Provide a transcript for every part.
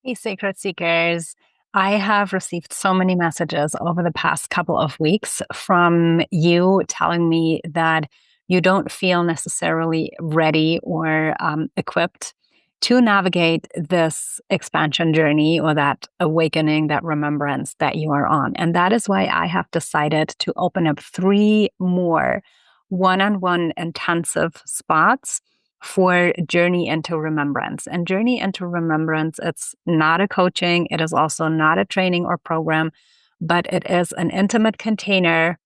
Hey, Sacred Seekers. I have received so many messages over the past couple of weeks from you telling me that you don't feel necessarily ready or equipped to navigate this expansion journey or that awakening, that remembrance that you are on. And that is why I have decided to open up 3 more one-on-one intensive spots for Journey into Remembrance. And Journey into Remembrance, it's not a coaching, it is also not a training or program, but it is an intimate container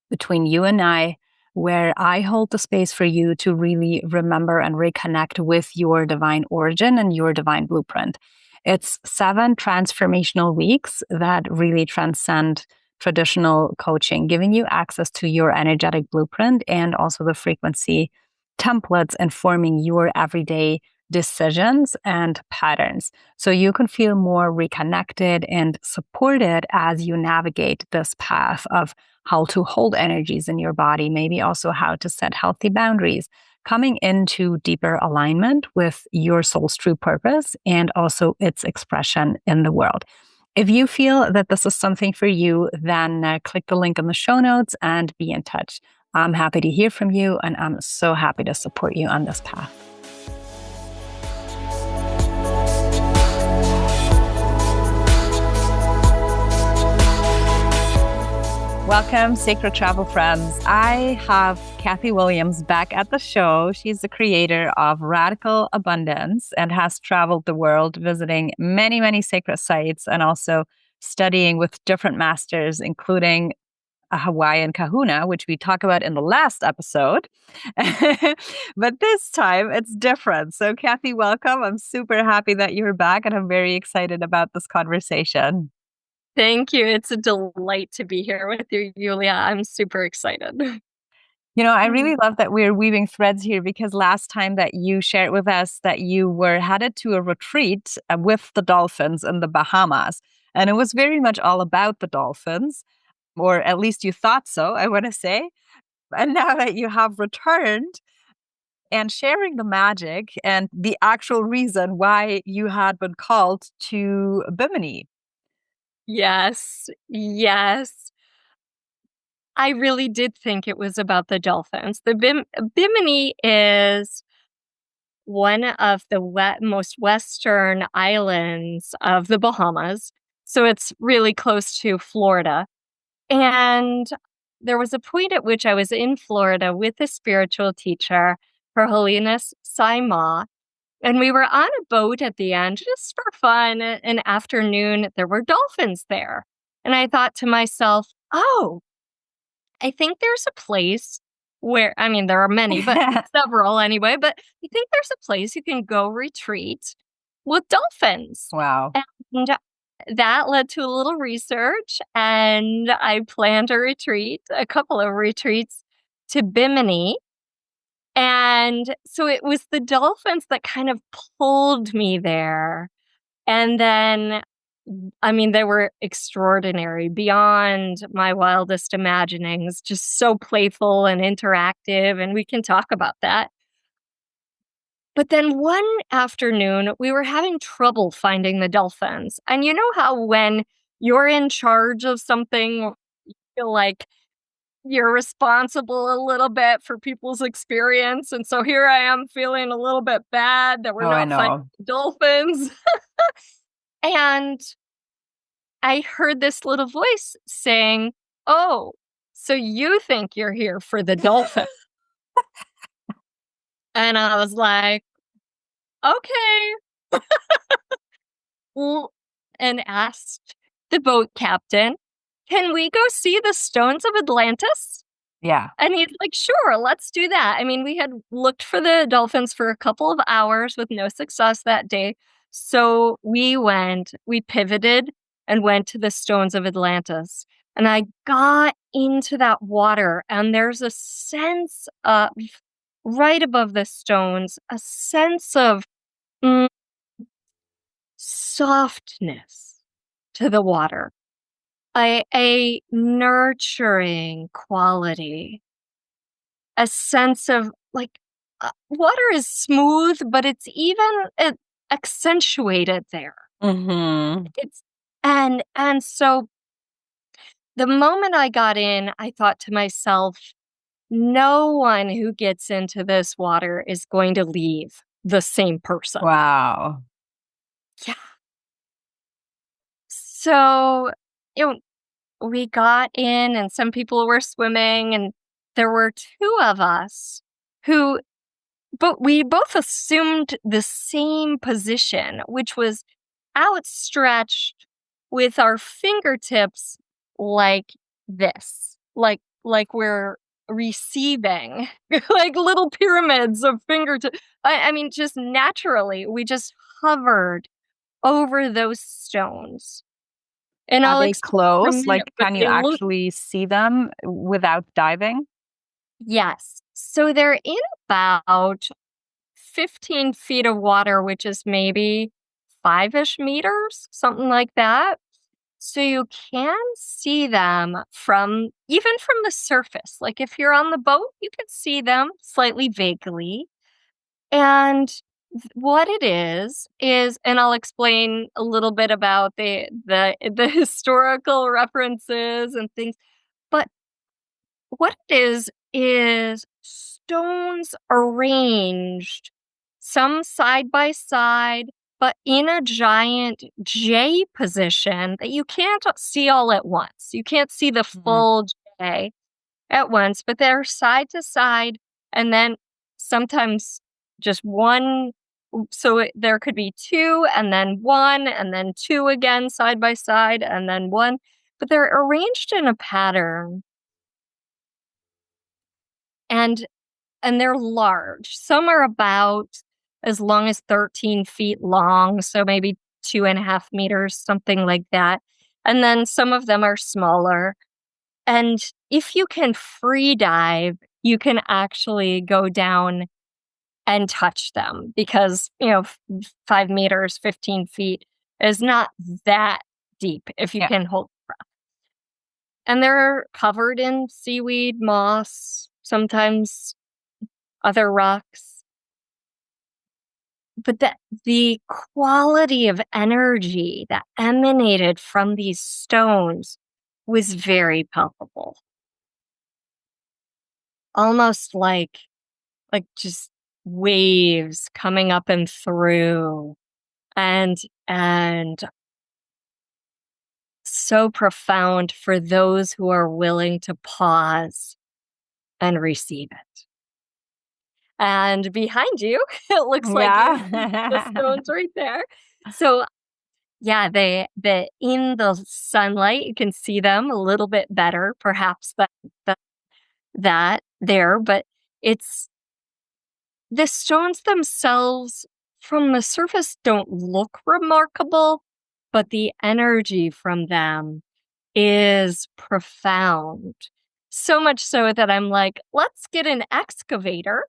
between you and I, where I hold the space for you to really remember and reconnect with your divine origin and your divine blueprint. It's 7 transformational weeks that really transcend traditional coaching, giving you access to your energetic blueprint and also the frequency templates informing your everyday decisions and patterns. So you can feel more reconnected and supported as you navigate this path of how to hold energies in your body, maybe also how to set healthy boundaries, coming into deeper alignment with your soul's true purpose and also its expression in the world. If you feel that this is something for you, then click the link in the show notes and be in touch. I'm happy to hear from you, and I'm so happy to support you on this path. Welcome, Sacred Travel friends. I have Kathy Williams back at the show. She's the creator of Radical Abundance and has traveled the world visiting many, many sacred sites and also studying with different masters, including a Hawaiian kahuna, which we talked about in the last episode. But this time it's different. So, Kathy, welcome. I'm super happy that you're back, and I'm very excited about this conversation. Thank you. It's a delight to be here with you, Julia. I'm super excited. I really love that we're weaving threads here because last time that you shared with us that you were headed to a retreat with the dolphins in the Bahamas. And it was very much all about the dolphins, or at least you thought so, I want to say. And now that you have returned and sharing the magic and the actual reason why you had been called to Bimini. Yes, yes. I really did think it was about the dolphins. Bimini is one of the most western islands of the Bahamas. So it's really close to Florida. And there was a point at which I was in Florida with a spiritual teacher, Her Holiness 𝘁𝗵𝗀. And we were on a boat at the end just for fun. An afternoon, there were dolphins there. And I thought to myself, oh, I think there's a place where, I mean, there are many, but several anyway, but I think there's a place you can go retreat with dolphins. Wow. And that led to a little research, and I planned a couple of retreats to Bimini. And so it was the dolphins that kind of pulled me there. And then, I mean, they were extraordinary, beyond my wildest imaginings, just so playful and interactive. And we can talk about that. But then one afternoon, we were having trouble finding the dolphins. And you know how when you're in charge of something, you feel like you're responsible a little bit for people's experience. And so here I am feeling a little bit bad that we're Oh, I not finding know. dolphins. And I heard this little voice saying, "Oh, so you think you're here for the dolphin?" And I was like, "Okay." Well, and asked the boat captain, "Can we go see the stones of Atlantis?" Yeah. And he's like, "Sure, let's do that." I mean, we had looked for the dolphins for a couple of hours with no success that day. So we pivoted and went to the stones of Atlantis. And I got into that water, and there's a sense of, right above the stones, a sense of mm, softness to the water, a nurturing quality, a sense of like water is smooth, but it's even accentuated there. Mm-hmm. And so the moment I got in, I thought to myself, no one who gets into this water is going to leave the same person. Wow. Yeah. So, we got in and some people were swimming, and there were two of us but we both assumed the same position, which was outstretched with our fingertips like this, like we're receiving, like little pyramids of fingertips. I mean, just naturally, we just hovered over those stones. And Are I'll they explain in a close? minute, Like, but can you they look. actually see them without diving? Yes. So they're in about 15 feet of water, which is maybe 5-ish meters, something like that. So you can see them even from the surface. Like if you're on the boat, you can see them slightly vaguely. And what it is, and I'll explain a little bit about the historical references and things, but what it is stones arranged, some side by side, but in a giant J position that you can't see all at once. You can't see the Mhm. full J at once, but they're side to side, and then sometimes just one. So there could be two, and then one, and then two again side by side, and then one. But they're arranged in a pattern, and they're large. Some are about as long as 13 feet long, so maybe 2.5 meters, something like that. And then some of them are smaller. And if you can free dive, you can actually go down and touch them because, 5 meters, 15 feet is not that deep if you Yeah. can hold your breath. And they're covered in seaweed, moss, sometimes other rocks. But the quality of energy that emanated from these stones was very palpable. Almost like just waves coming up and through, and so profound for those who are willing to pause and receive it. And behind you, it looks like you see the Yeah. stones right there. So yeah, they in the sunlight, you can see them a little bit better, perhaps than that there, but it's the stones themselves from the surface don't look remarkable, but the energy from them is profound. So much so that I'm like, let's get an excavator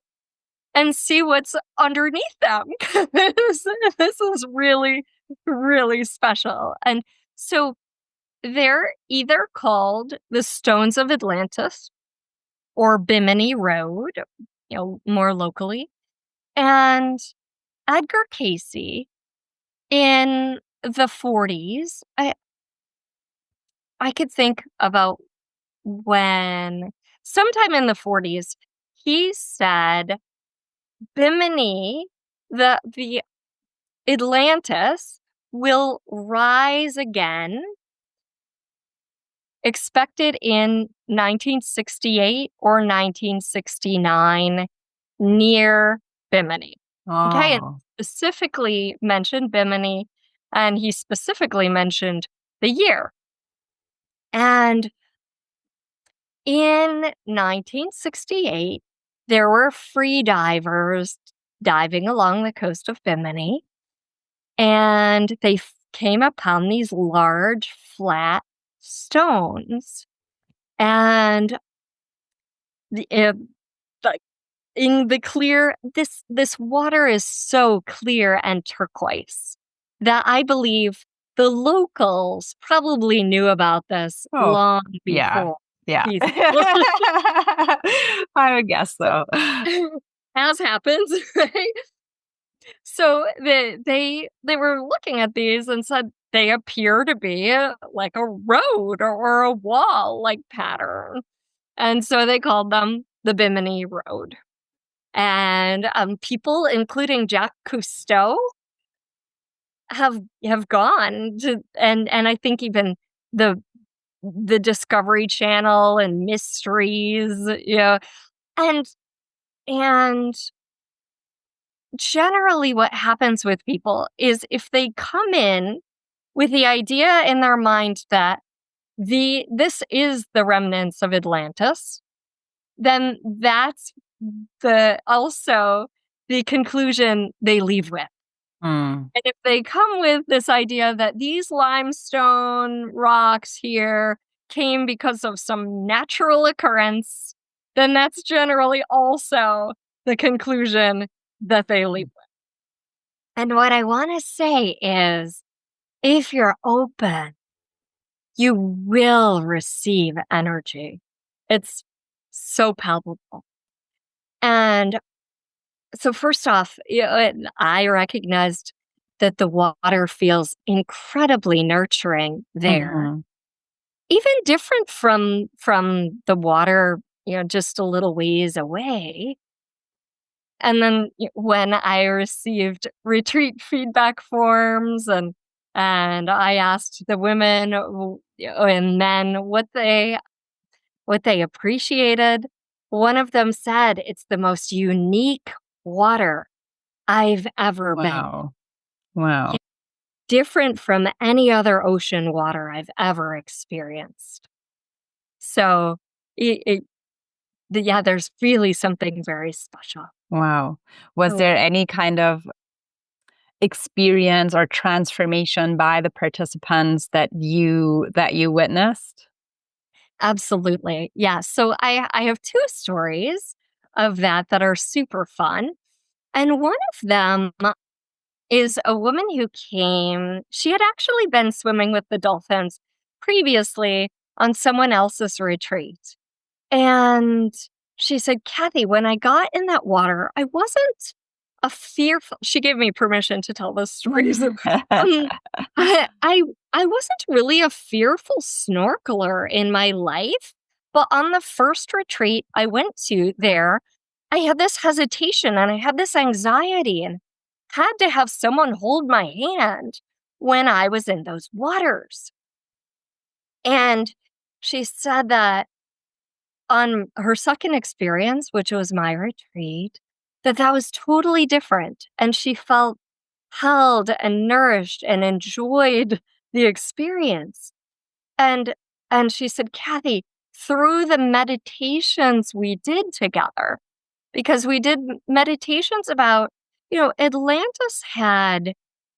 and see what's underneath them. This is really, really special. And so they're either called the Stones of Atlantis or Bimini Road, more locally. And Edgar Cayce in the 40s, I could think about when sometime in the 40s, he said Bimini, the Atlantis will rise again, expected in 1968 or 1969 near Bimini. Okay, and Oh. specifically mentioned Bimini, and he specifically mentioned the year. And in 1968, there were free divers diving along the coast of Bimini, and they came upon these large, flat stones. And the, like in the clear, this water is so clear and turquoise that I believe the locals probably knew about this Oh, long yeah. before Yeah. these I would guess so. as happens, right? So they were looking at these and said they appear to be like a road or a wall-like pattern. And so they called them the Bimini Road. And people, including Jacques Cousteau, have gone to, and I think even the Discovery Channel and Mysteries, and and generally what happens with people is if they come in with the idea in their mind that this is the remnants of Atlantis, then that's also the conclusion they leave with. Mm. And if they come with this idea that these limestone rocks here came because of some natural occurrence, then that's generally also the conclusion that they leave with. And what I want to say is, if you're open, you will receive energy. It's so palpable. And so first off, I recognized that the water feels incredibly nurturing there, Mhm. even different from the water, just a little ways away. And then when I received retreat feedback forms and I asked the women and men what they appreciated, one of them said it's the most unique water I've ever been. Wow. Wow. It's different from any other ocean water I've ever experienced. So, there's really something very special. Wow. Was Oh, there any kind of experience or transformation by the participants that you witnessed? absolutely. Yeah. So I have two stories of that are super fun. And one of them is a woman who came. She had actually been swimming with the dolphins previously on someone else's retreat. And she said, Kathy, when I got in that water, I wasn't a fearful. She gave me permission to tell this story. So, I wasn't really a fearful snorkeler in my life, but on the first retreat I went to there, I had this hesitation and I had this anxiety and had to have someone hold my hand when I was in those waters. And she said that on her second experience, which was my retreat, that was totally different. And she felt held and nourished and enjoyed the experience. And she said, Kathy, through the meditations we did together, because we did meditations about, Atlantis had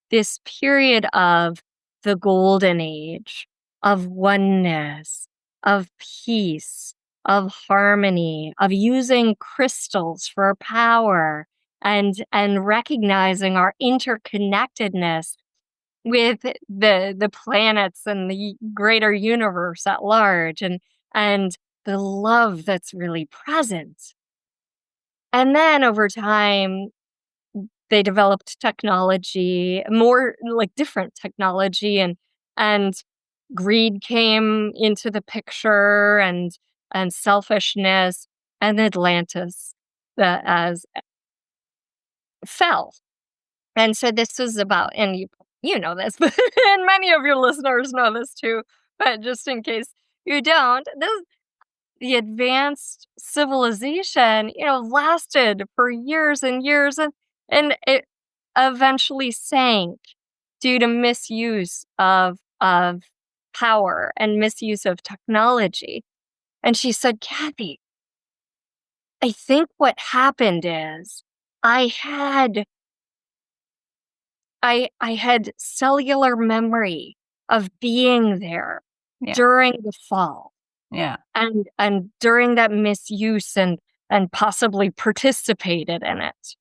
this period of the golden age, of oneness, of peace, of harmony, of using crystals for power and recognizing our interconnectedness with the planets and the greater universe at large and the love that's really present. And then over time, they developed technology, more like different technology, and greed came into the picture and selfishness, and Atlantis as fell. And so this was about, and you know this, and many of your listeners know this too, but just in case you don't, the advanced civilization, lasted for years and years, and it eventually sank due to misuse of power and misuse of technology. And she said, Kathy, I think what happened is I had I had cellular memory of being there Yeah. during the fall. Yeah. And during that misuse and possibly participated in it.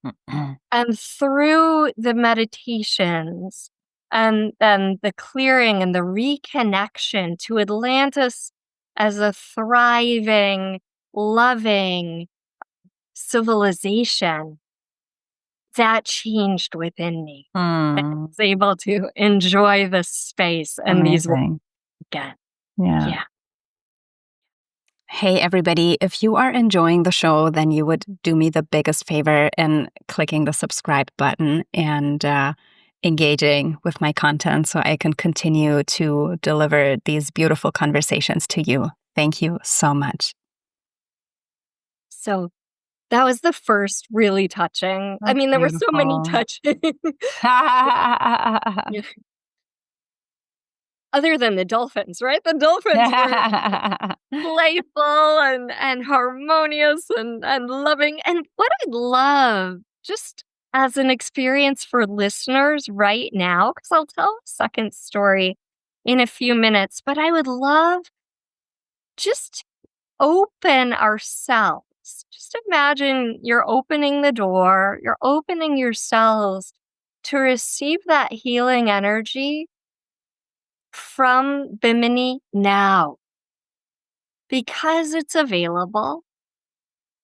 And through the meditations and the clearing and the reconnection to Atlantis as a thriving, loving civilization, that changed within me. I Mm. was able to enjoy the space and these words Amazing. again. Yeah. Yeah. Hey, everybody. If you are enjoying the show, then you would do me the biggest favor in clicking the subscribe button and engaging with my content so I can continue to deliver these beautiful conversations to you. Thank you so much. So that was the first really touching. I That's mean, there were so many beautiful. touching. Yeah. Other than the dolphins, right? The dolphins were playful and harmonious and loving. And what I love, just as an experience for listeners right now, because I'll tell a second story in a few minutes, but I would love just to open ourselves. Just imagine you're opening the door, you're opening yourselves to receive that healing energy from Bimini now, because it's available,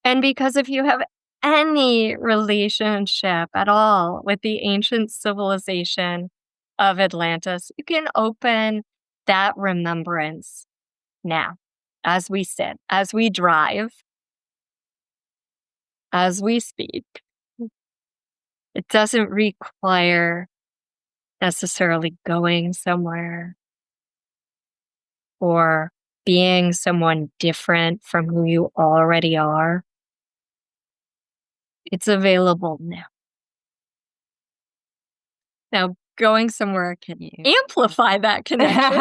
and because if you have any relationship at all with the ancient civilization of Atlantis, you can open that remembrance now, as we sit, as we drive, as we speak. It doesn't require necessarily going somewhere or being someone different from who you already are. It's available now. Now, going somewhere can amplify that connection.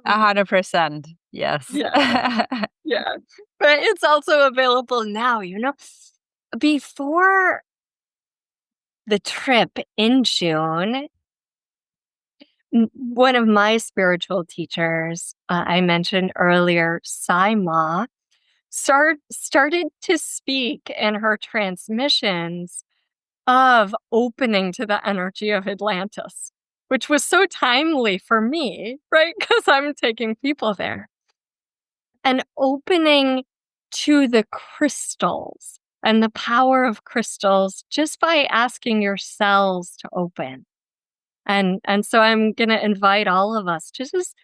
100%. Yes. Yeah. Yeah. But it's also available now, Before the trip in June, one of my spiritual teachers, I mentioned earlier, 𝘁𝗵𝘀, started to speak in her transmissions of opening to the energy of Atlantis, which was so timely for me, right? Because I'm taking people there. And opening to the crystals and the power of crystals just by asking your cells to open. And so I'm going to invite all of us to just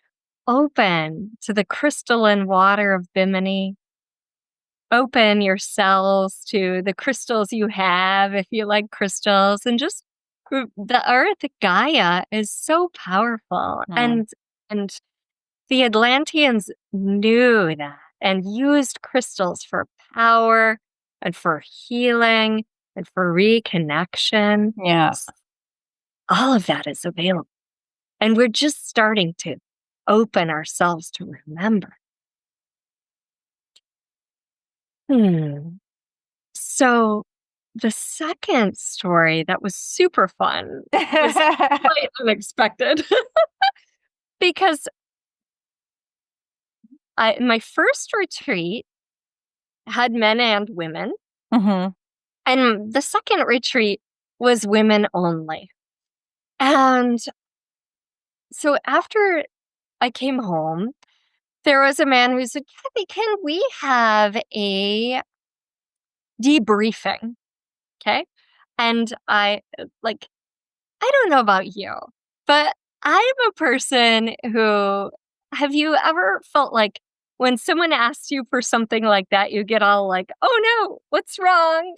open to the crystalline water of Bimini. Open your cells to the crystals you have, if you like crystals, and just the earth, Gaia, is so powerful. And the Atlanteans knew that and used crystals for power and for healing and for reconnection. Yes. All of that is available. And we're just starting to open ourselves to remember. So the second story that was super fun was quite unexpected. Because my first retreat had men and women. Mm-hmm. And the second retreat was women only. And so after I came home, there was a man who said, Kathy, can we have a debriefing? Okay. And I don't know about you, but I'm a person who, have you ever felt like when someone asks you for something like that, you get all like, oh no, what's wrong?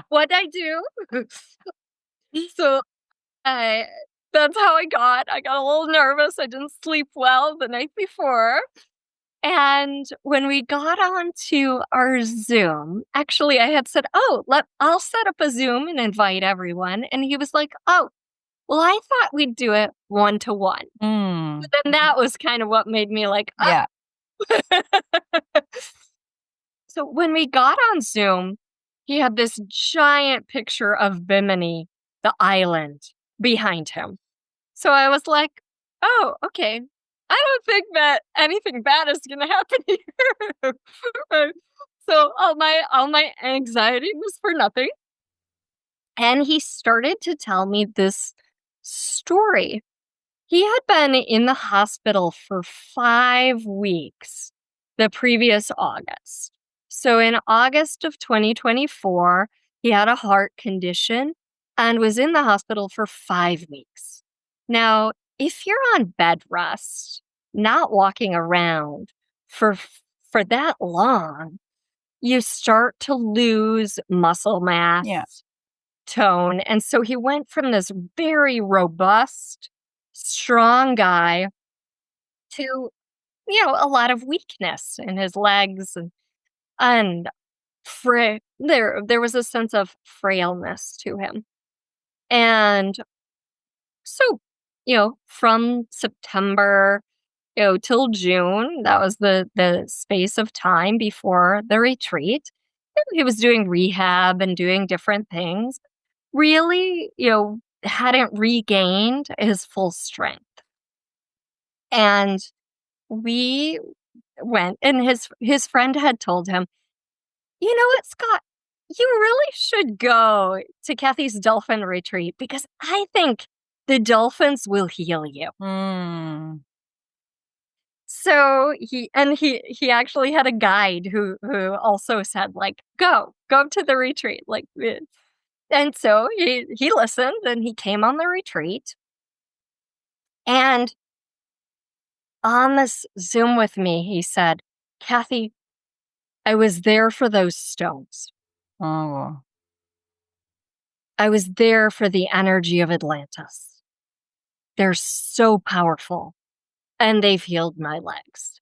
What'd I do? So that's how I got a little nervous. I didn't sleep well the night before. And when we got onto our Zoom, actually, I had said, I'll set up a Zoom and invite everyone. And he was like, oh, well, I thought we'd do it one-to-one. But then that was kind of what made me like, yeah. So when we got on Zoom, he had this giant picture of Bimini, the island, behind him. So I was like, oh, okay. I don't think that anything bad is going to happen here. So all my anxiety was for nothing. And he started to tell me this story. He had been in the hospital for 5 weeks the previous August. So in August of 2024, he had a heart condition and was in the hospital for 5 weeks. Now, if you're on bed rest, not walking around for that long, you start to lose muscle mass, Yeah. tone. And so he went from this very robust, strong guy to, a lot of weakness in his legs and there was a sense of frailness to him. And so, from September, till June, that was the space of time before the retreat. He was doing rehab and doing different things. Really, hadn't regained his full strength. And we went, and his friend had told him, "You know what, Scott? You really should go to Kathy's dolphin retreat because I think the dolphins will heal you." Mm. So he actually had a guide who also said, like, go to the retreat. And so he listened and he came on the retreat. And on this Zoom with me, he said, "Kathy, I was there for those stones. Oh. I was there for the energy of Atlantis. They're so powerful, and they've healed my legs.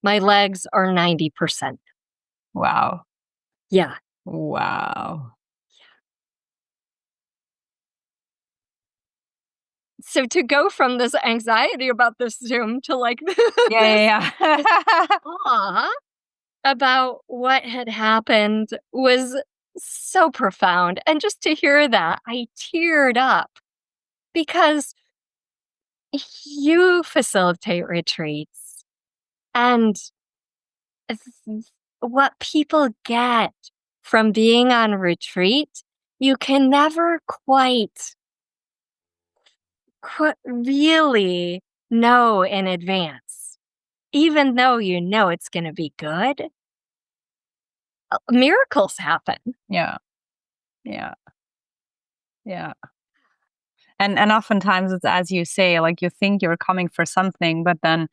My legs are 90%. Wow. Yeah. Wow. So to go from this anxiety about this Zoom to like Yeah. awe about what had happened was so profound. And just to hear that, I teared up because you facilitate retreats and what people get from being on retreat, you can never quite really know in advance. Even though you know it's going to be good, miracles happen. Yeah. Yeah. Yeah. And oftentimes it's as you say, like you think you're coming for something, but then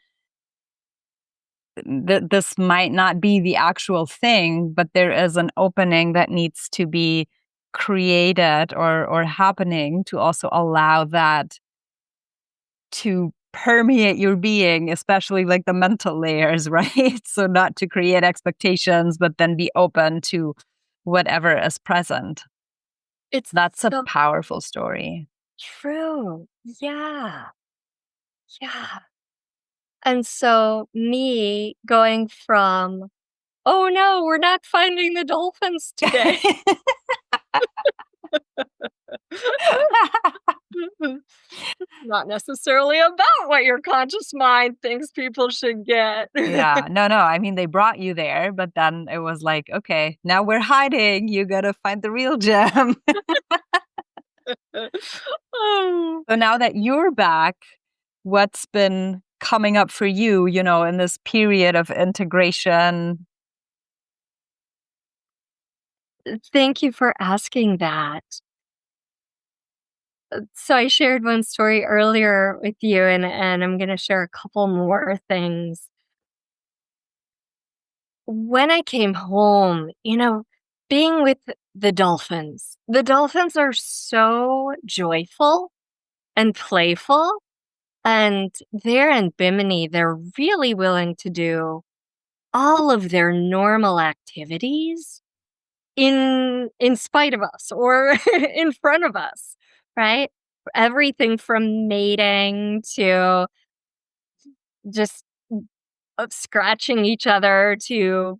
this might not be the actual thing, but there is an opening that needs to be created or happening to also allow that to permeate your being, especially like the mental layers, right? So not to create expectations, but then be open to whatever is present. That's So a powerful story. true. Yeah. Yeah. And so me going from, "Oh no, we're not finding the dolphins today." Not necessarily about what your conscious mind thinks people should get. Yeah, no, I mean, they brought you there, but then it was like, okay, now we're hiding. You gotta find the real gem. Oh. So now that you're back, what's been coming up for you, in this period of integration? Thank you for asking that. So I shared one story earlier with you, and I'm going to share a couple more things. When I came home, being with the dolphins are so joyful and playful, and they're in Bimini. They're really willing to do all of their normal activities in spite of us or in front of us, right? Everything from mating to just scratching each other to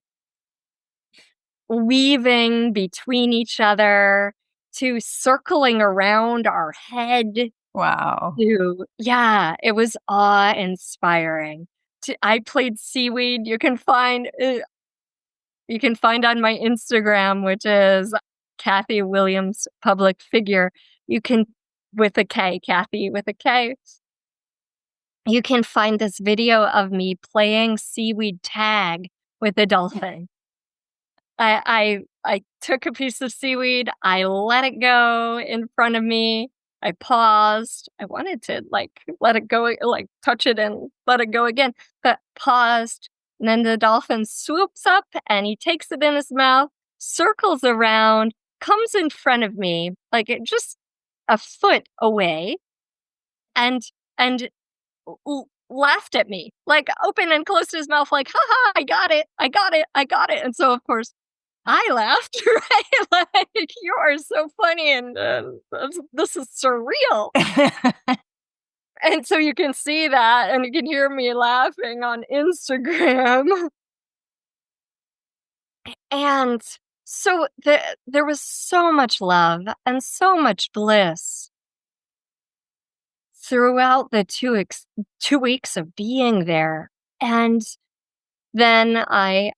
weaving between each other to circling around our head Wow. to, yeah, it was awe-inspiring. I played seaweed. You can find on my Instagram, which is 𝗵𝗆 Williams public figure. You can, with a K, Kathy with a K. You can find this video of me playing seaweed tag with a dolphin. I took a piece of seaweed, I let it go in front of me, I paused. I wanted to, let it go, touch it and let it go again, but paused, and then the dolphin swoops up, and he takes it in his mouth, circles around, comes in front of me, just a foot away, and and laughed at me, opened and closed his mouth like, "Ha ha, I got it, I got it, I got it." And so, of course, I laughed, right? You are so funny, and this is surreal. And so you can see that, and you can hear me laughing on Instagram. And so there was so much love and so much bliss throughout the 2 weeks of being there. And then I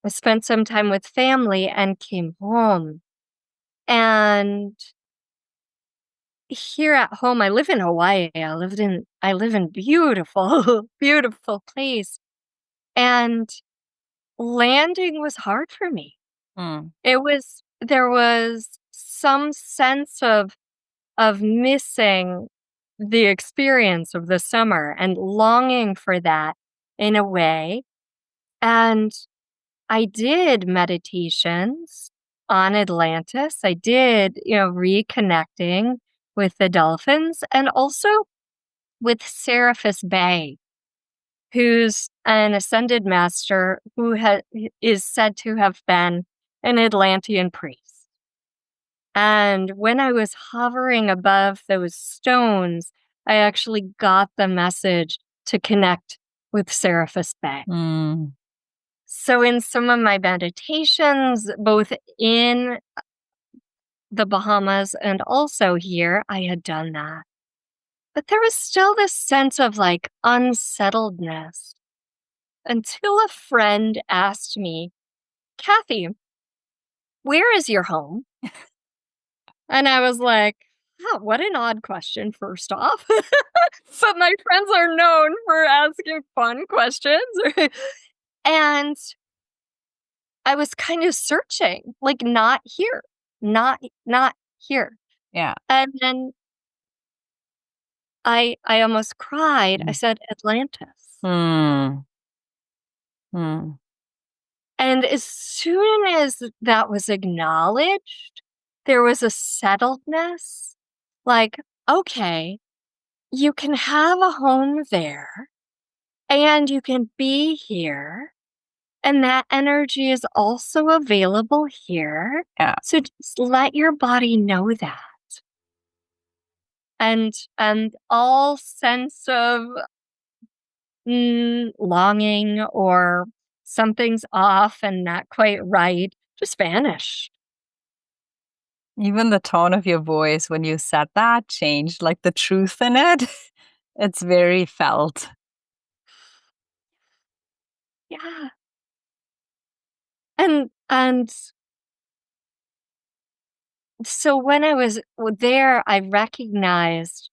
spent some time with family and came home. And here at home, I live in Hawaii. I live in beautiful, beautiful place. And landing was hard for me. Mm. There was some sense of missing the experience of the summer and longing for that in a way. And I did meditations on Atlantis. I did, reconnecting with the dolphins, and also with Seraphis Bay, who's an ascended master who is said to have been an Atlantean priest. And when I was hovering above those stones, I actually got the message to connect with Seraphis Bay. Mm. So in some of my meditations, both in the Bahamas and also here, I had done that. But there was still this sense of unsettledness until a friend asked me, "Kathy, where is your home?" And I was like, "Oh, what an odd question, first off." But my friends are known for asking fun questions. And I was kind of searching, not here, not here. Yeah. And then I almost cried. I said, "Atlantis." Mm. Mm. And as soon as that was acknowledged, there was a settledness. Okay, you can have a home there, and you can be here, and that energy is also available here. Yeah. So just let your body know that. And all sense of longing or something's off and not quite right just vanished. Even the tone of your voice when you said that changed, the truth in it. It's very felt. Yeah. And so when I was there, I recognized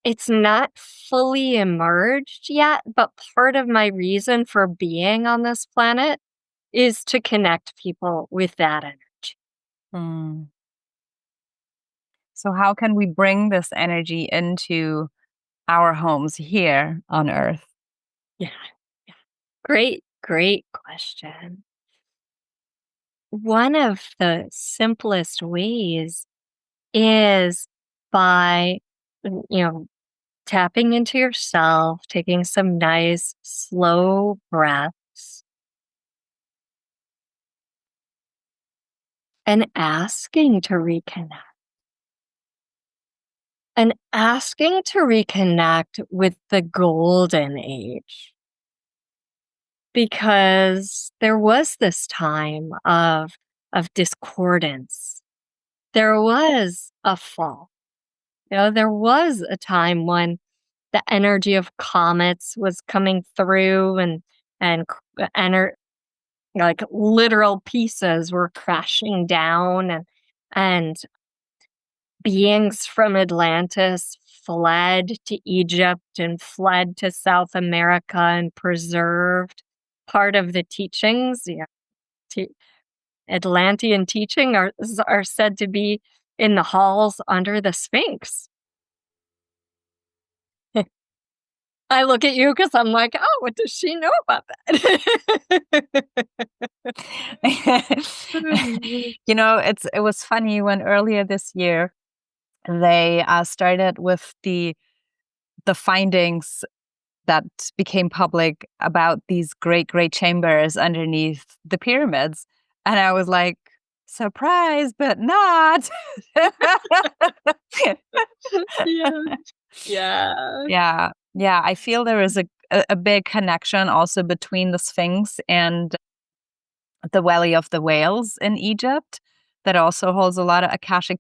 it's not fully emerged yet, but part of my reason for being on this planet is to connect people with that energy. Mm. So how can we bring this energy into our homes here on Earth? Yeah. Great question. One of the simplest ways is by, tapping into yourself, taking some nice, slow breaths, and asking to reconnect. And asking to reconnect with the golden age. Because there was this time of discordance. There was a fall. There was a time when the energy of comets was coming through, and literal pieces were crashing down, and beings from Atlantis fled to Egypt and fled to South America and preserved part of the teachings. Yeah. Atlantean teaching are said to be in the halls under the Sphinx. I look at you because I'm like, oh, what does she know about that? It was funny when earlier this year they started with the findings that became public about these great chambers underneath the pyramids, and I was like, surprised, but not. Yeah. Yeah. I feel there is a big connection also between the Sphinx and the Valley of the Whales in Egypt that also holds a lot of Akashic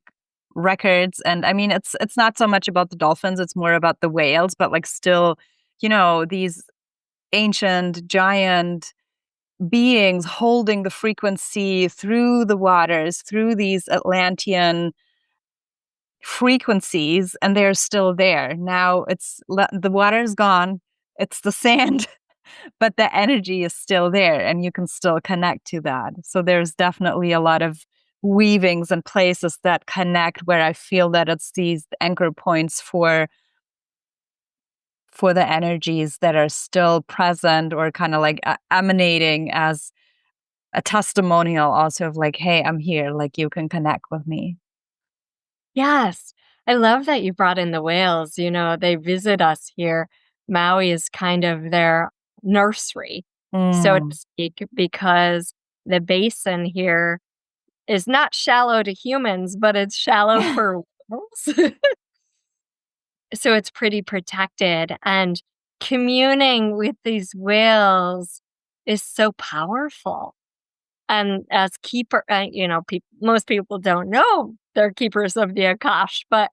records. And I mean, it's not so much about the dolphins, it's more about the whales, but like still, these ancient giant beings holding the frequency through the waters, through these Atlantean frequencies, and they're still there. Now the water's gone, it's the sand, but the energy is still there and you can still connect to that. So there's definitely a lot of weavings and places that connect where I feel that it's these anchor points for the energies that are still present or kind of like emanating as a testimonial also of like, hey, I'm here, like you can connect with me. Yes. I love that you brought in the whales. They visit us here. Maui is kind of their nursery, so to speak, because the basin here is not shallow to humans, but it's shallow for whales. So it's pretty protected. And communing with these whales is so powerful. And as most people don't know they're keepers of the Akash, but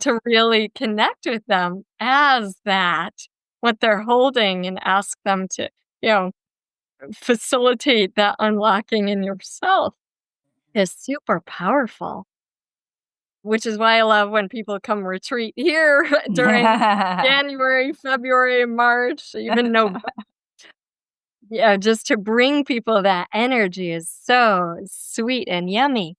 to really connect with them as that, what they're holding, and ask them to, facilitate that unlocking in yourself is super powerful. Which is why I love when people come retreat here during January, February, March, even November. Yeah, just to bring people that energy is so sweet and yummy.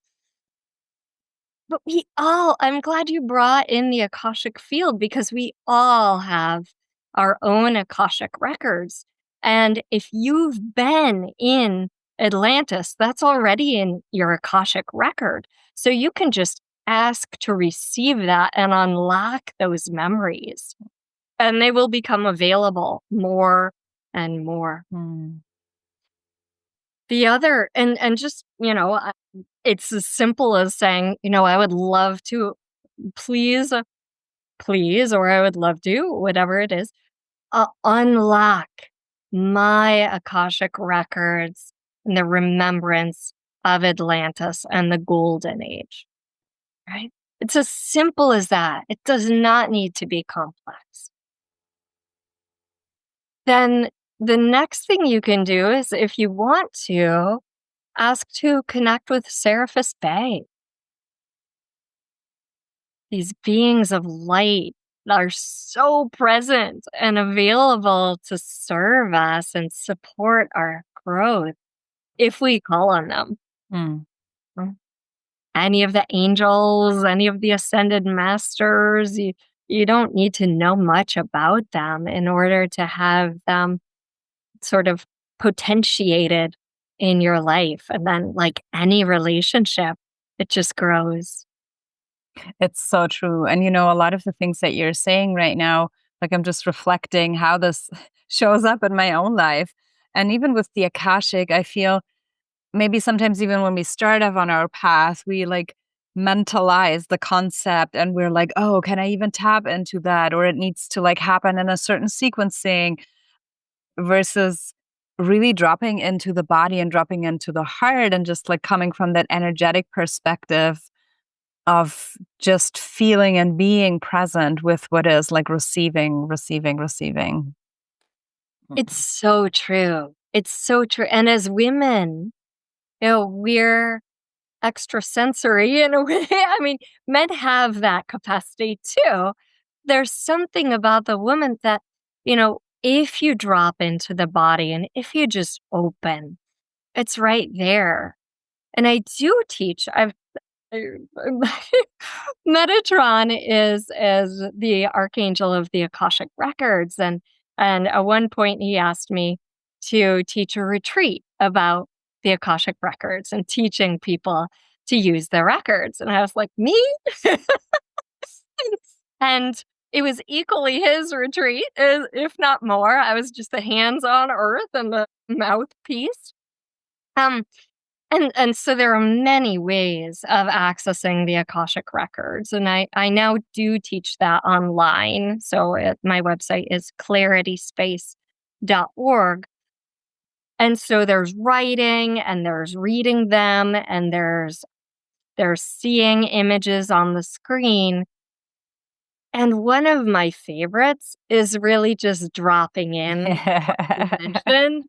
But I'm glad you brought in the Akashic field because we all have our own Akashic records. And if you've been in Atlantis, that's already in your Akashic record. So you can just ask to receive that and unlock those memories. And they will become available more and more. The other, and just, it's as simple as saying, I would love to please, or I would love to, whatever it is, unlock my Akashic records and the remembrance of Atlantis and the Golden Age, right? It's as simple as that. It does not need to be complex. Then the next thing you can do is, if you want to, ask to connect with Seraphis Bay. These beings of light are so present and available to serve us and support our growth if we call on them. Any of the angels, any of the ascended masters, you don't need to know much about them in order to have them sort of potentiated in your life. And then, like any relationship, it just grows. It's so true. And a lot of the things that you're saying right now, like I'm just reflecting how this shows up in my own life. And even with the Akashic, I feel maybe sometimes even when we start off on our path, we like mentalize the concept and we're like, oh, can I even tap into that? Or it needs to like happen in a certain sequencing, versus really dropping into the body and dropping into the heart and just like coming from that energetic perspective of just feeling and being present with what is like receiving. It's so true. It's so true. And as women, we're extrasensory in a way. I mean, men have that capacity too. There's something about the woman that, if you drop into the body and if you just open It's right there. And I do teach. Metatron is the archangel of the Akashic records, and at one point he asked me to teach a retreat about the Akashic records and teaching people to use their records, and I was like, me? And it was equally his retreat, if not more. I was just the hands on earth and the mouthpiece. And so there are many ways of accessing the Akashic records, and I now do teach that online. So my website is 𝗵𝗆𝗆space.org. And so there's writing, and there's reading them, and there's seeing images on the screen. And one of my favorites is really just dropping in dimension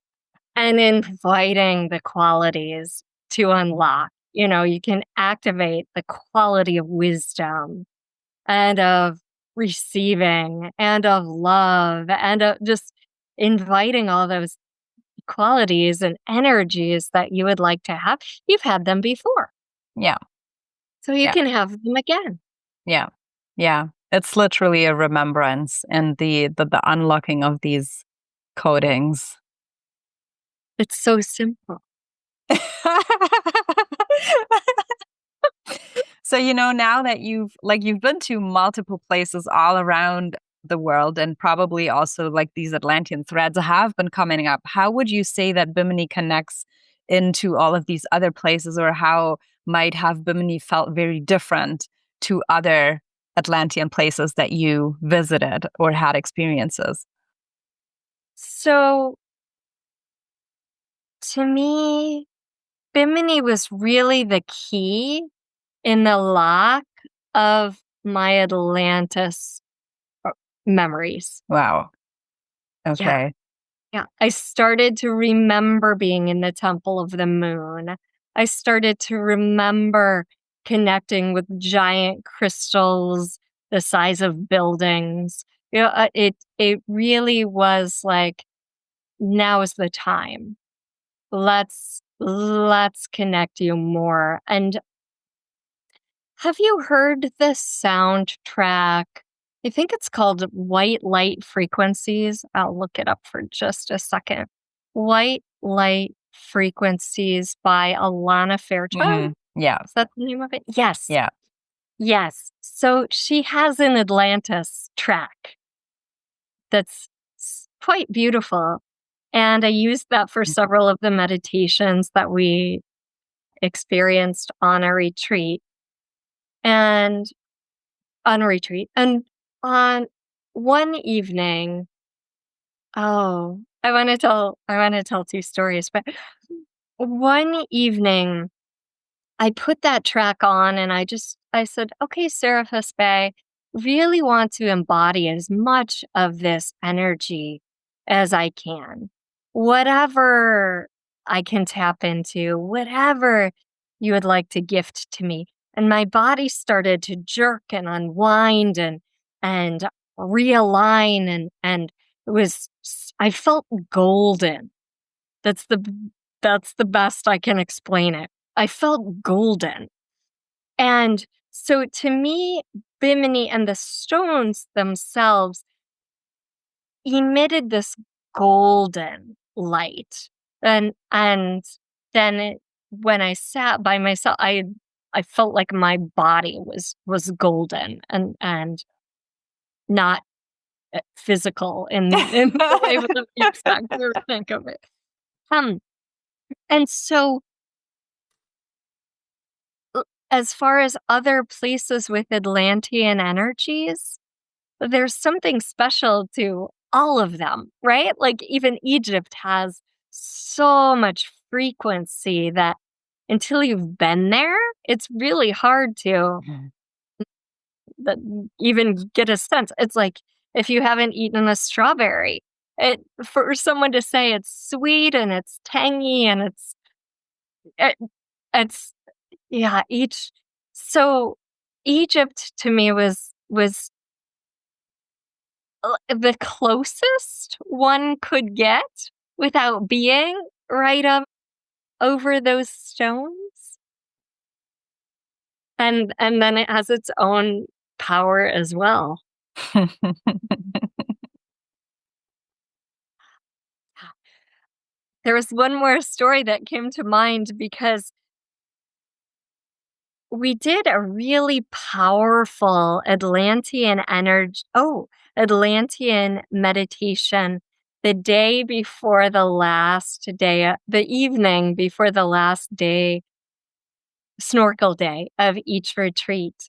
and inviting the qualities to unlock. You can activate the quality of wisdom and of receiving and of love and of just inviting all those qualities and energies that you would like to have. You've had them before. Yeah. So you can have them again. Yeah. Yeah. It's literally a remembrance and the unlocking of these codings. It's so simple. So, now that you've been to multiple places all around the world, and probably also like these Atlantean threads have been coming up, how would you say that Bimini connects into all of these other places, or how might have Bimini felt very different to other Atlantean places that you visited or had experiences? So to me, Bimini was really the key in the lock of my Atlantis memories. Wow. Okay. Yeah. I started to remember being in the Temple of the Moon. I started to remember connecting with giant crystals the size of buildings. It really was like, now is the time. Let's connect you more. And have you heard the soundtrack? I think it's called White Light Frequencies. I'll look it up for just a second. White Light Frequencies by Alana Fairchild. Mm-hmm. Yeah. Is that the name of it? Yes. Yeah. Yes. So she has an Atlantis track that's quite beautiful. And I used that for several of the meditations that we experienced on a retreat. And on on one evening, I want to tell two stories, but one evening I put that track on and I said, okay, Seraphis Bay, really want to embody as much of this energy as I can. Whatever I can tap into, whatever you would like to gift to me. And my body started to jerk and unwind and realign and I felt golden. That's the best I can explain it. I felt golden. And so to me, Bimini and the stones themselves emitted this golden light. And then when I sat by myself, I felt like my body was golden and not physical in the way that you expect to think of it. And so as far as other places with Atlantean energies, there's something special to all of them, right? Like even Egypt has so much frequency that until you've been there, it's really hard to even get a sense. It's like if you haven't eaten a strawberry, for someone to say it's sweet and it's tangy and it's yeah, so Egypt to me was the closest one could get without being right up over those stones. And then it has its own power as well. There was one more story that came to mind because we did a really powerful Atlantean meditation the day before the last day, the evening before the last day, snorkel day of each retreat.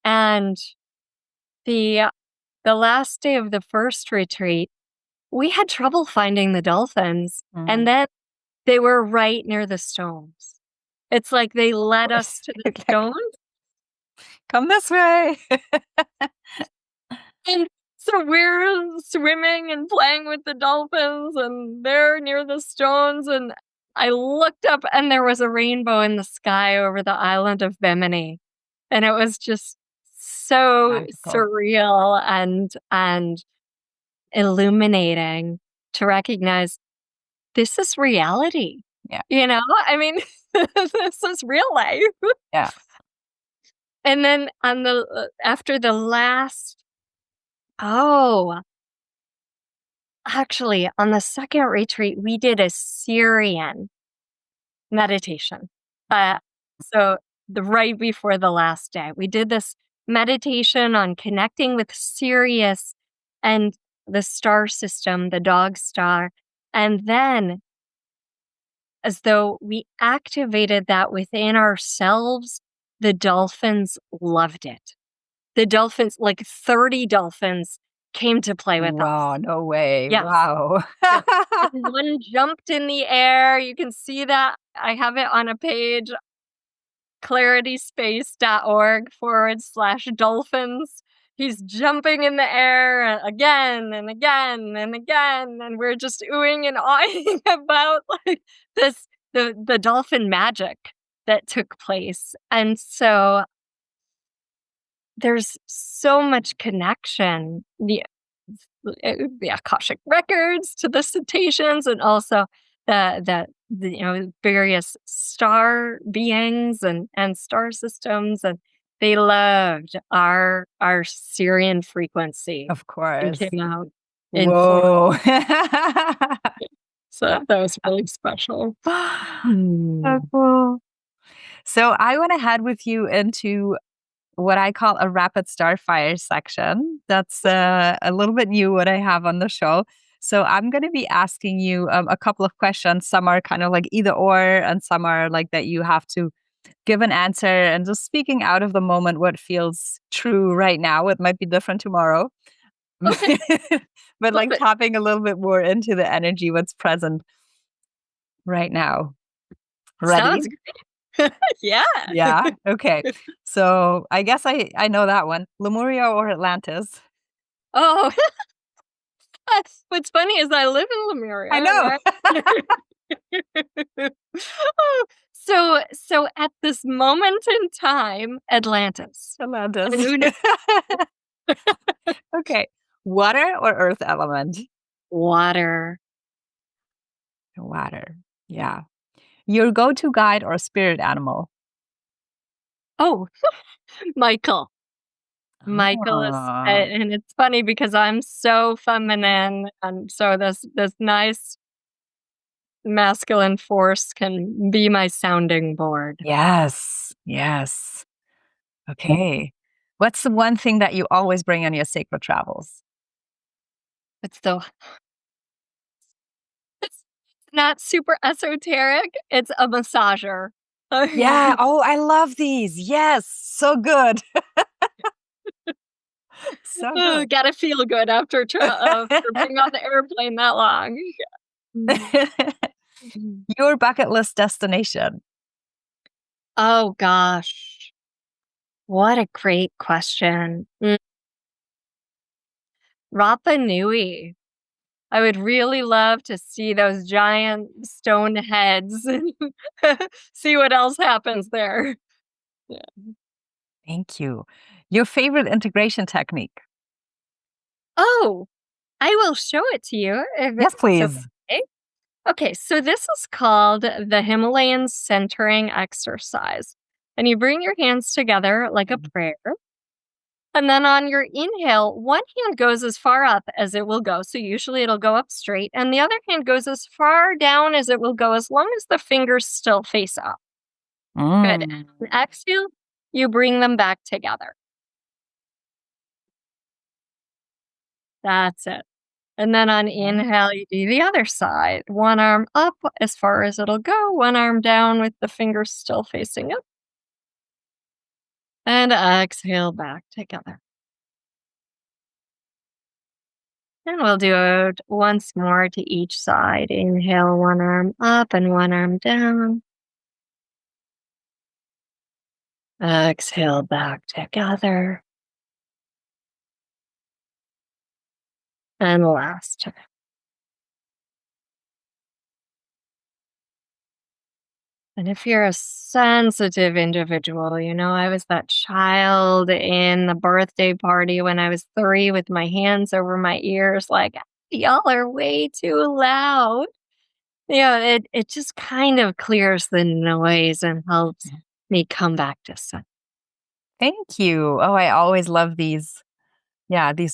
And the last day of the first retreat, we had trouble finding the dolphins. And then they were right near the stones. It's like they led us to the stones. Come this way. And so we're swimming and playing with the dolphins, and they're near the stones. And I looked up, and there was a rainbow in the sky over the island of Bimini. And it was just so Magical. surreal and illuminating to recognize this is reality. Yeah. I mean, this is real life. Yeah. And then after the last, actually, on the second retreat, we did a Syrian meditation. So right before the last day, we did this meditation on connecting with Sirius and the star system, the dog star. And then, as though we activated that within ourselves, the dolphins loved it. The dolphins, like 30 dolphins, came to play with us. Wow, no way. Yes. Wow. Yes. One jumped in the air. You can see that. I have it on a page, clarityspace.org/dolphins. He's jumping in the air again and again and again. And we're just oohing and awing about like the dolphin magic that took place. And so there's so much connection, the Akashic records to the cetaceans, and also the various star beings and star systems, and they loved our Syrian frequency. Of course. It came out in Whoa. so that was really special. So cool. So I went ahead with you into what I call a rapid starfire section. That's a little bit new what I have on the show. So I'm going to be asking you a couple of questions. Some are kind of like either or, and some are like that you have to give an answer and just speaking out of the moment what feels true right now. It might be different tomorrow. Okay. But like tapping a little bit more into the energy, what's present right now. Ready? Sounds great. Yeah. Yeah. Okay. So I guess I know that one. Lemuria or Atlantis? Oh, what's funny is I live in Lemuria. I know. Right? So at this moment in time, Atlantis. Atlantis. Okay. Water or earth element? Water. Water. Yeah. Your go-to guide or spirit animal? Oh, Michael. Michael is, and it's funny because I'm so feminine, and so this nice masculine force can be my sounding board. Yes. Yes. Okay. What's the one thing that you always bring on your sacred travels? It's not super esoteric. It's a massager. Yeah. Oh, I love these. Yes. So good. So good. Gotta feel good after being on the airplane that long. Your bucket list destination? Oh gosh, what a great question. Rapa Nui. I would really love to see those giant stone heads and see what else happens there. Yeah. Thank you. Your favorite integration technique? Oh, I will show it to you. Yes, please. Okay. Okay, so this is called the Himalayan centering exercise. And you bring your hands together like a prayer. And then on your inhale, one hand goes as far up as it will go. So usually it'll go up straight. And the other hand goes as far down as it will go, as long as the fingers still face up. Good. And exhale, you bring them back together. That's it. And then on inhale, you do the other side. One arm up as far as it'll go, one arm down with the fingers still facing up. And exhale back together. And we'll do it once more to each side. Inhale, one arm up and one arm down. Exhale back together. And last time. And if you're a sensitive individual, I was that child in the birthday party when I was 3 with my hands over my ears, like, y'all are way too loud. It just kind of clears the noise and helps me come back to sun. Thank you. Oh, I always love these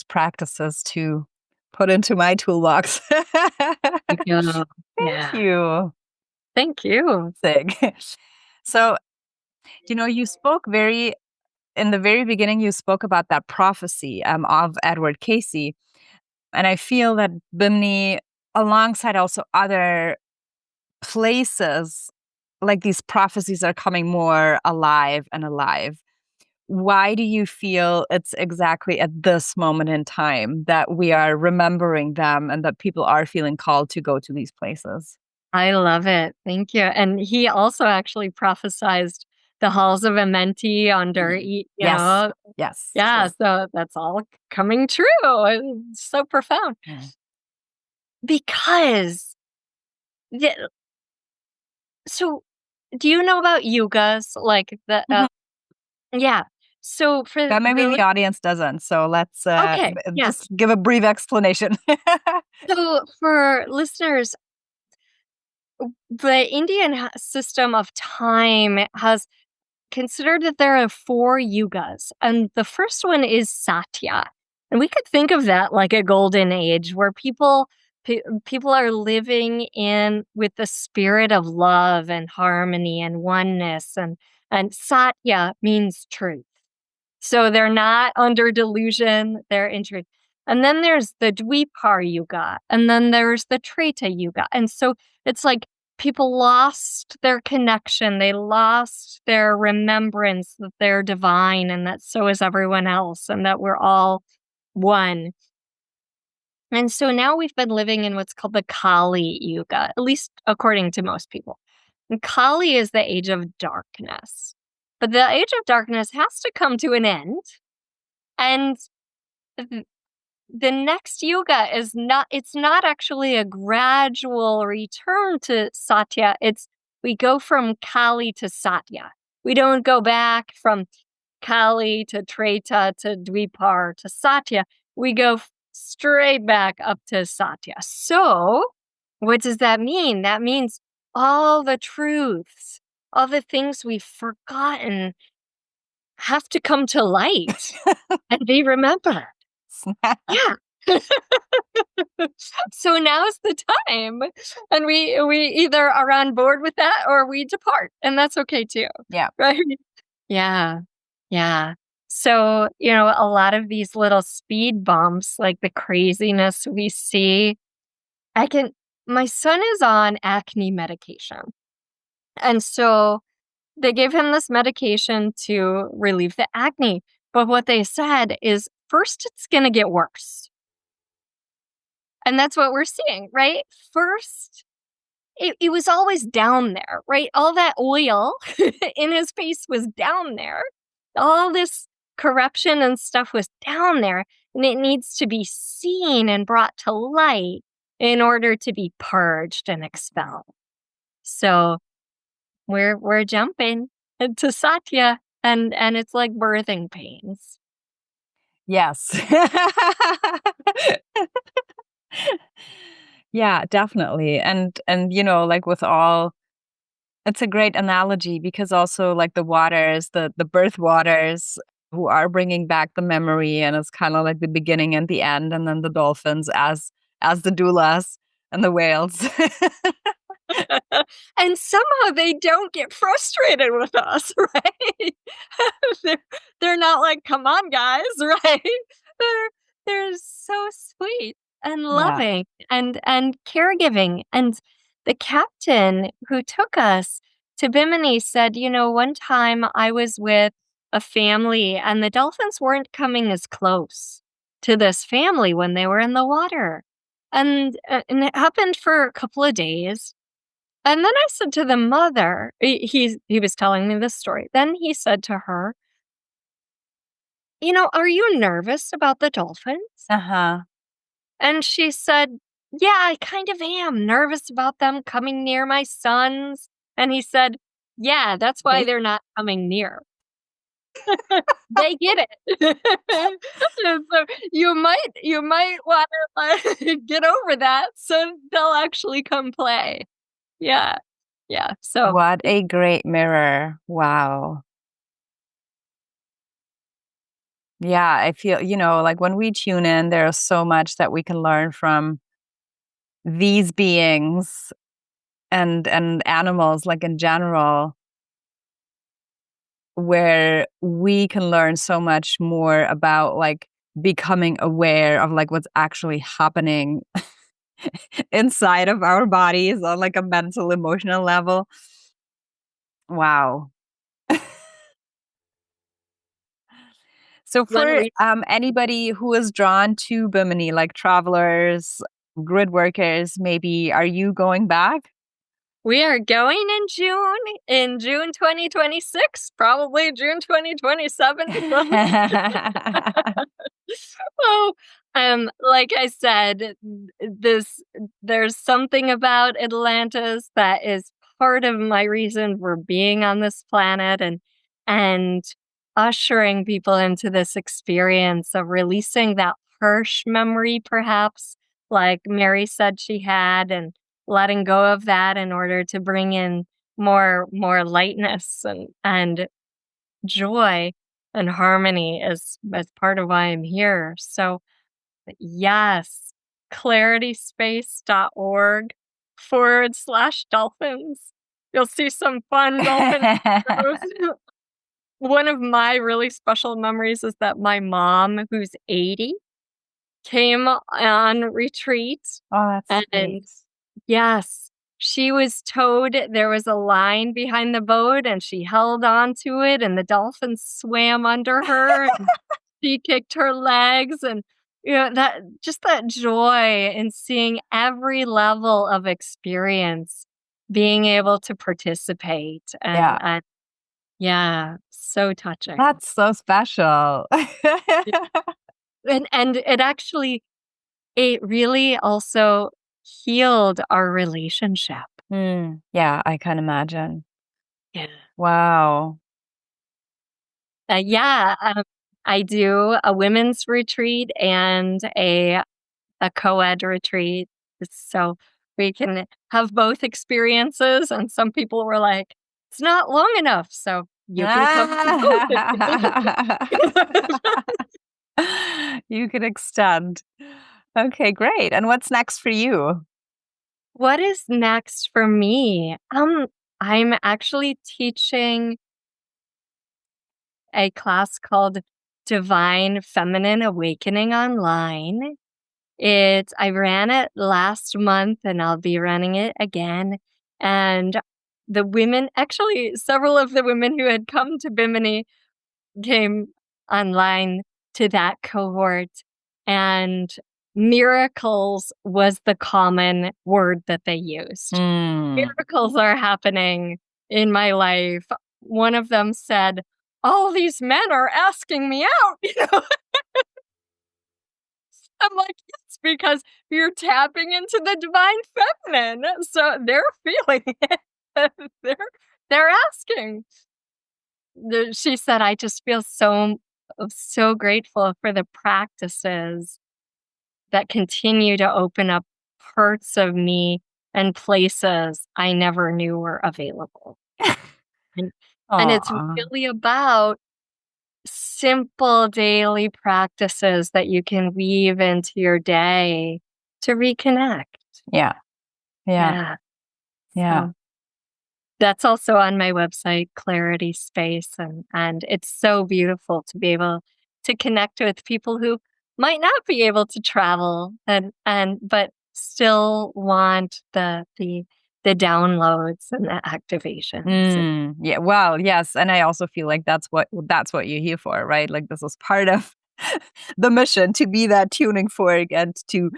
practices to put into my toolbox. Thank you. Thank you. Thank you. So, you spoke in the very beginning, you spoke about that prophecy of 𝗵𝗵𝘁𝗃. And I feel that Bimini, alongside also other places, like these prophecies are coming more alive and alive. Why do you feel it's exactly at this moment in time that we are remembering them and that people are feeling called to go to these places? I love it. Thank you. And he also actually prophesied the 𝗆𝗆𝗵𝗆 on 𝘵𝗃, Yes. Yes. Yeah, so that's all coming true. It's so profound. Because, so do you know about yugas? Like yeah. So for But maybe the audience doesn't. So let's just give a brief explanation. So for listeners, the Indian system of time has considered that there are 4 yugas, and the first one is Satya. And we could think of that like a golden age where people are living in with the spirit of love and harmony and oneness, and Satya means truth. So they're not under delusion, they're in truth. And then there's the 𝗵𝗆 yuga, and then there's the 𝘊ETA yuga. And so it's like people lost their connection, they lost their remembrance that they're divine and that so is everyone else and that we're all one. And so now we've been living in what's called the 𝗁𝗆 yuga, at least according to most people. And 𝗁𝗆 is the age of darkness. But the age of darkness has to come to an end. And the next yuga it's not actually a gradual return to Satya. We go from 𝗁𝗆 to Satya. We don't go back from 𝗁𝗆 to 𝘊ETA to 𝗵𝗆 to Satya. We go straight back up to Satya. So what does that mean? That means all the truths, all the things we've forgotten have to come to light and be remembered. Yeah. So now's the time. And we either are on board with that or we depart. And that's okay too. Yeah. Right? Yeah. Yeah. So, a lot of these little speed bumps, like the craziness we see, my son is on acne medication. And so they gave him this medication to relieve the acne. But what they said is, first, it's going to get worse. And that's what we're seeing, right? First, it was always down there, right? All that oil in his face was down there. All this corruption and stuff was down there. And it needs to be seen and brought to light in order to be purged and expelled. So we're jumping to Satya, and it's like birthing pains. Yes. Yeah, definitely. And like with all, it's a great analogy because also like the waters, the birth waters who are bringing back the memory, and it's kind of like the beginning and the end, and then the dolphins as the doulas and the whales. And somehow they don't get frustrated with us, right? they're, they're not like, come on, guys, right? They're they're so sweet and Yeah. loving and caregiving. And the captain who took us to Bimini said, one time I was with a family and the dolphins weren't coming as close to this family when they were in the water. And it happened for a couple of days. And then I said to the mother, he was telling me this story. Then he said to her, "Are you nervous about the dolphins?" Uh-huh. And she said, "Yeah, I kind of am nervous about them coming near my sons." And he said, "Yeah, that's why They they're not coming near. They get it." And so you might want to get over that so they'll actually come play. Yeah. Yeah. So What a great mirror. Wow. Yeah, I feel, like when we tune in, there's so much that we can learn from these beings and animals like in general, where we can learn so much more about like becoming aware of like what's actually happening inside of our bodies on like a mental emotional level. Wow. So when for we anybody who is drawn to Bimini, like travelers, grid workers, maybe, are you going back? We are going in June 2026, probably June 2027. Oh, like I said, this there's something about Atlantis that is part of my reason for being on this planet and ushering people into this experience of releasing that harsh memory, perhaps, like Mary said she had, and letting go of that in order to bring in more lightness and joy and harmony as part of why I'm here. So yes, clarityspace.org/dolphins. You'll see some fun dolphin photos. One of my really special memories is that my mom, who's 80, came on retreat. Oh, that's sweet. And yes, she was towed. There was a line behind the boat, and she held on to it, and the dolphins swam under her, and she kicked her legs, and that joy in seeing every level of experience, being able to participate, Yeah, and yeah, so touching. that's so special. Yeah. And it really also healed our relationship. Yeah, I can imagine. Yeah. Wow. Yeah, I do a women's retreat and a co-ed retreat, so we can have both experiences, and some people were like, "It's not long enough, so you can come to both if you want." You could extend. Okay, great. And what's next for you? What is next for me? I'm actually teaching a class called Divine Feminine Awakening online. I ran it last month and I'll be running it again. And the women, actually, several of the women who had come to Bimini came online to that cohort. And miracles was the common word that they used. Mm. Miracles are happening in my life. One of them said, "All these men are asking me out." I'm like, it's because you're tapping into the divine feminine. So they're feeling it. they're they're asking. She said, "I just feel so grateful for the practices that continue to open up parts of me and places I never knew were available. And it's really about simple daily practices that you can weave into your day to reconnect. Yeah. So that's also on my website, 𝗫clarity Space, and it's so beautiful to be able to connect with people who might not be able to travel and but still want the downloads and the activations. Yeah. Well, yes. And I also feel like that's what you're here for, right? Like this is part of the mission, to be that tuning fork and to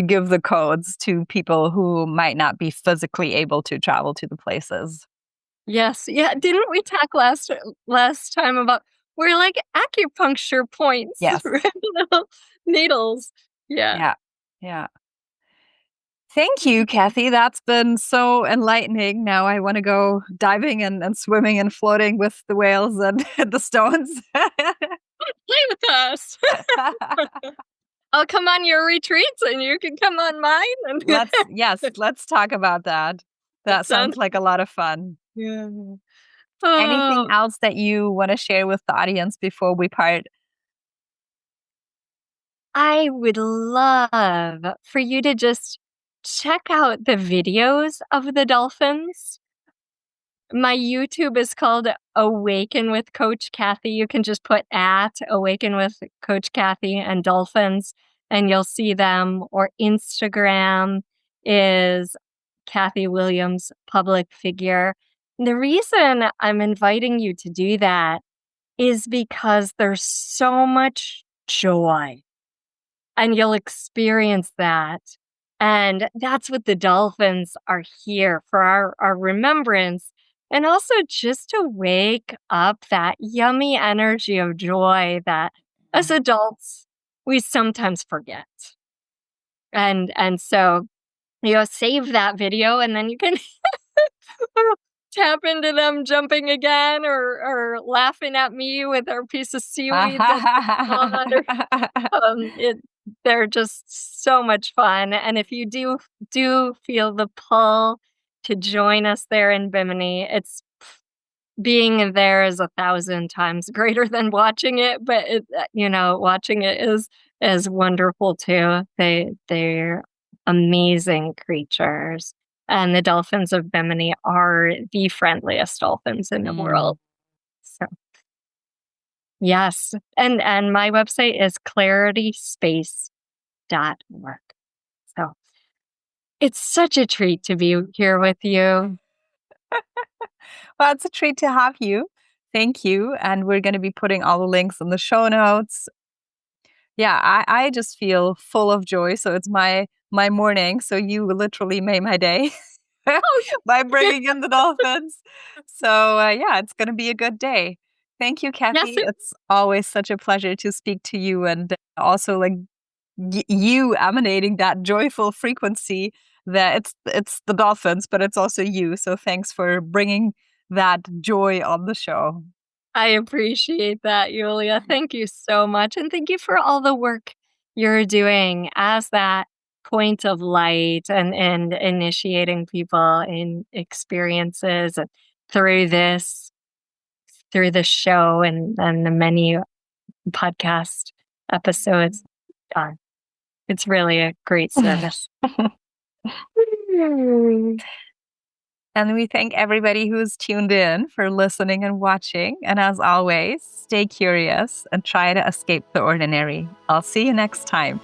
give the codes to people who might not be physically able to travel to the places. Yes. Yeah. Didn't we talk last time about we're like acupuncture points? Yes. Little needles. Yeah. Thank you, Kathy. That's been so enlightening. Now I want to go diving and swimming and floating with the whales and the stones. Play with us. I'll come on your retreats and you can come on mine. Let's talk about that. That sounds like a lot of fun. Yeah. Anything else that you want to share with the audience before we part? I would love for you to just check out the videos of the dolphins. My YouTube is called Awaken with Coach Kathy. You can just put at Awaken with Coach Kathy and Dolphins, and you'll see them. Or Instagram is Kathy Williams Public Figure. And the reason I'm inviting you to do that is because there's so much joy, and you'll experience that. And that's what the dolphins are here for, our remembrance. And also just to wake up that yummy energy of joy that as adults, we sometimes forget. And so, save that video and then you can tap into them jumping again or laughing at me with our piece of seaweed. They're just so much fun. And if you do feel the pull to join us there in Bimini, it's being there is 1,000 times greater than watching it. But watching it is wonderful too. They're amazing creatures. And the dolphins of Bimini are the friendliest dolphins in the world. So, yes. And my website is 𝗫clarity_space.org. So, it's such a treat to be here with you. Well, it's a treat to have you. Thank you. And we're going to be putting all the links in the show notes. Yeah, I just feel full of joy. So it's my morning. So you literally made my day by bringing in the dolphins. So it's going to be a good day. Thank you, Kathy. Yes, it's always such a pleasure to speak to you, and also like you emanating that joyful frequency that it's the dolphins, but it's also you. So thanks for bringing that joy on the show. I appreciate that, Julia. Thank you so much. And thank you for all the work you're doing as that point of light and initiating people in experiences through the show and the many podcast episodes. It's really a great service. And we thank everybody who's tuned in for listening and watching. And as always, stay curious and try to escape the ordinary. I'll see you next time.